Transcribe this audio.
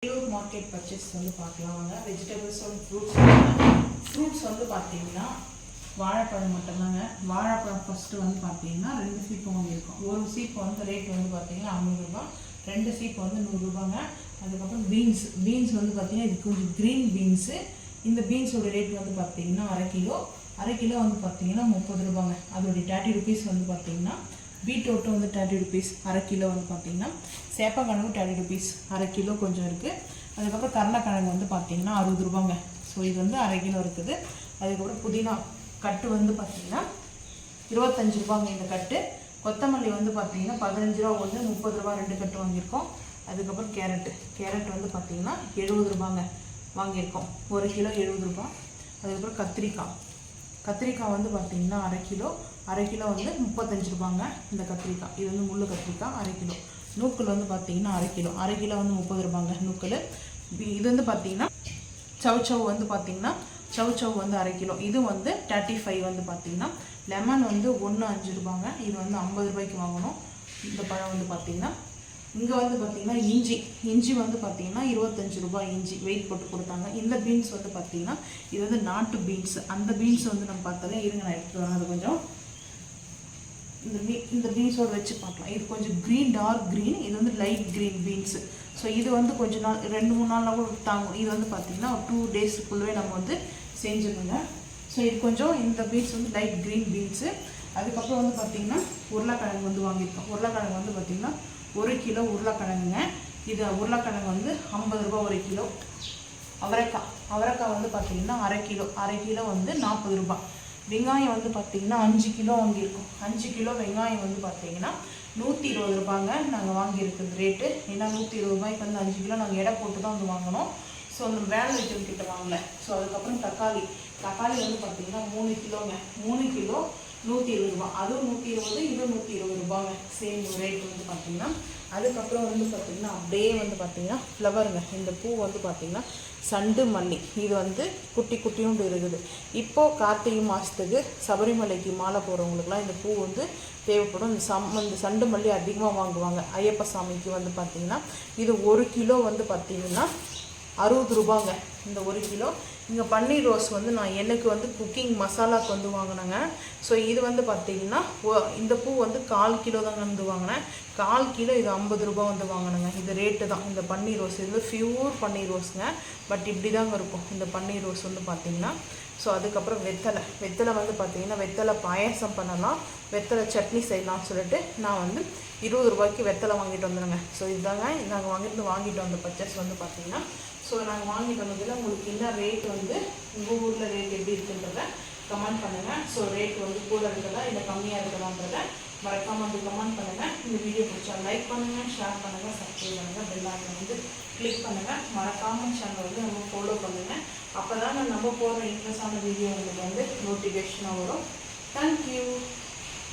Pure market purchase வந்து பார்க்கலாம் வாங்க. வெஜிடபிள்ஸ் அண்ட் ஃப்ரூட்ஸ் வந்து பார்த்தீங்கன்னா வாழைப்பழம் மட்டும்தாங்க. வாழைப்பழம் ஃபஸ்ட்டு வந்து பார்த்தீங்கன்னா 2 சீப்பு வாங்கியிருக்கோம். ஒரு சீப்பு வந்து ரேட் வந்து பார்த்தீங்கன்னா 50 ரூபா, 2 சீப்பு வந்து 100 ரூபாங்க. அதுக்கப்புறம் பீன்ஸ் வந்து பார்த்தீங்கன்னா இது கொஞ்சம் க்ரீன் பீன்ஸு. இந்த பீன்ஸோட ரேட் வந்து பார்த்தீங்கன்னா அரை கிலோ வந்து பார்த்தீங்கன்னா 30 ரூபாங்க. அதோடைய 30 ருபீஸ் வந்து பார்த்தீங்கன்னா பீட்ரூட்டு வந்து 30 ருபீஸ், அரை கிலோ வந்து பார்த்தீங்கன்னா சேப்பக்கிழங்கு 30 ருபீஸ், அரை கிலோ கொஞ்சம் இருக்குது. அதுக்கப்புறம் கருணக்கிழங்கு வந்து பார்த்தீங்கன்னா 60 ரூபாங்க. ஸோ இது வந்து அரை கிலோ இருக்குது. அதுக்கப்புறம் புதினா கட்டு வந்து பார்த்தீங்கன்னா 25 ரூபாங்க இந்த கட்டு. கொத்தமல்லி வந்து பார்த்தீங்கன்னா 15 ரூபா ஒன்று, 30 ரூபா 2 கட்டு வாங்கியிருக்கோம். அதுக்கப்புறம் கேரட் வந்து பார்த்தீங்கன்னா 70 ரூபாங்க வாங்கியிருக்கோம். 1 கிலோ 70 ரூபா. அதுக்கப்புறம் கத்திரிக்காய் வந்து பார்த்தீங்கன்னா அரை கிலோ வந்து 35 ரூபாங்க இந்த கத்திரிக்காய். இது வந்து முள்ளு கத்திரிக்காய் அரை கிலோ. நூக்கல் வந்து பார்த்தீங்கன்னா அரை கிலோ வந்து 30 ரூபாங்க நூக்கல். இது வந்து பார்த்தீங்கன்னா சவ் வந்து பார்த்தீங்கன்னா சவ் வந்து அரை கிலோ. இது வந்து 35 வந்து பார்த்தீங்கன்னா. லெமன் வந்து 1.5 ரூபாங்க. இது வந்து 50 ரூபாய்க்கு வாங்கணும். இந்த பழம் வந்து பார்த்தீங்கன்னா இங்கே வந்து பார்த்தீங்கன்னா இஞ்சி வந்து பார்த்தீங்கன்னா 25 ரூபாய் இஞ்சி வெயிட் போட்டு கொடுத்தாங்க. இந்த பீன்ஸ் வந்து பார்த்தீங்கன்னா இது வந்து நாட்டு பீன்ஸ். அந்த பீன்ஸ் வந்து நம்ம பார்த்தாலே இருங்க நான் எடுத்துகிட்டு வரேன். அது கொஞ்சம் இந்த பீன்ஸோடு வச்சு பார்க்கலாம். இது கொஞ்சம் டார்க் க்ரீன், இது வந்து லைட் க்ரீன் பீன்ஸு. ஸோ இது வந்து கொஞ்சம் நாள் 2-3 நாள் கூட தாங்கும். இது வந்து பார்த்திங்கன்னா ஒரு 2 டேஸுக்குள்ளே நம்ம வந்து செஞ்சுக்கோங்க. ஸோ இது கொஞ்சம் இந்த பீன்ஸ் வந்து லைட் க்ரீன் பீன்ஸு. அதுக்கப்புறம் வந்து பார்த்திங்கன்னா உருளைக்கிழங்கு வந்து வாங்கியிருக்கோம். உருளைக்கிழங்கு வந்து பார்த்திங்கன்னா 1 கிலோ உருளைக்கிழங்குங்க. இது உருளைக்கிழங்கு வந்து 50 ரூபா 1 கிலோ. அவரைக்காய் வந்து பார்த்திங்கன்னா அரை கிலோ வந்து 40 ரூபா. வெங்காயம் வந்து பார்த்திங்கன்னா 5 கிலோ வாங்கியிருக்கோம். 5 கிலோ வெங்காயம் வந்து பார்த்திங்கன்னா 120 ரூபாங்க நாங்கள் வாங்கியிருக்கிறது ரேட்டு. ஏன்னா 120 ரூபாய்க்கு வந்து 5 கிலோ நாங்கள் எடை போட்டு தான் வந்து வாங்கினோம். ஸோ அந்த வேலை வைக்கிறதுக்கிட்ட வாங்கலை. ஸோ அதுக்கப்புறம் தக்காளி வந்து பார்த்திங்கன்னா 3 கிலோங்க. 3 கிலோ 120 ரூபா. அதுவும் 120, இது 120 ரூபாங்க. சேம் ரேட் வந்து பார்த்திங்கன்னா. அதுக்கப்புறம் வந்து பார்த்திங்கன்னா அப்படியே வந்து பார்த்திங்கன்னா ஃப்ளவருங்க. இந்த பூ வந்து பார்த்திங்கன்னா சண்டு மல்லி. இது வந்து குட்டியும் இருக்குது. இப்போது கார்த்திகை மாதத்துக்கு சபரிமலைக்கு மாலை போகிறவங்களுக்குலாம் இந்த பூ வந்து தேவைப்படும். இந்த சண்டு மல்லி அதிகமாக வாங்குவாங்க ஐயப்ப சாமிக்கு வந்து பார்த்திங்கன்னா. இது 1 கிலோ வந்து பார்த்திங்கன்னா 60 ரூபாங்க இந்த 1 கிலோ. இங்கே பன்னீர் ரோஸ் வந்து நான் எனக்கு வந்து குக்கிங் மசாலாவுக்கு வந்து வாங்கினேங்க. ஸோ இது வந்து பார்த்திங்கன்னா இந்த பூ வந்து 1/4 கிலோ தாங்க வந்து வாங்கினேன். 1/4 கிலோ இது 50 ரூபா வந்து வாங்கினேங்க. இது ரேட்டு தான். இந்த பன்னீர் ரோஸ் இது வந்து பியூர் பன்னீர் ரோஸுங்க. பட் இப்படி தாங்க இருக்கும் இந்த பன்னீர் ரோஸ் வந்து பார்த்திங்கன்னா. ஸோ அதுக்கப்புறம் வெத்தலை வந்து பார்த்திங்கன்னா வெத்தலை பாயாசம் பண்ணலாம், வெத்தலை சட்னி செய்யலாம்னு சொல்லிட்டு நான் வந்து 20 ரூபாய்க்கு வெத்தலை வாங்கிட்டு வந்துடுங்க. ஸோ இதுதாங்க நாங்கள் வாங்கிட்டு வந்த பர்ச்சேஸ் வந்து பார்த்திங்கன்னா. ஸோ நாங்கள் வாங்கிட்டு வந்ததில் உங்களுக்கு என்ன ரேட் வந்து உங்கள் ஊரில் ரேட் எப்படி இருக்குன்றத கமெண்ட் பண்ணுங்கள். ஸோ ரேட் வந்து கூட இருக்கிறதா இல்லை கம்மியாக இருக்கிறதான்றத மறக்காமல் வந்து கமெண்ட் பண்ணுங்கள். இந்த வீடியோ பிடிச்சா லைக் பண்ணுங்கள், ஷேர் பண்ணுங்கள், சப்ஸ்கிரைப் பண்ணுங்கள், பெல் ஐகானை வந்து கிளிக் பண்ணுங்கள். மறக்காமல் சேனல் வந்து நம்ம ஃபாலோ பண்ணுங்கள். அப்போ தான் நம்ம போடுற இன்ட்ரெஸ்டான வீடியோ உங்களுக்கு வந்து நோட்டிஃபிகேஷனாக வரும். தேங்க்யூ.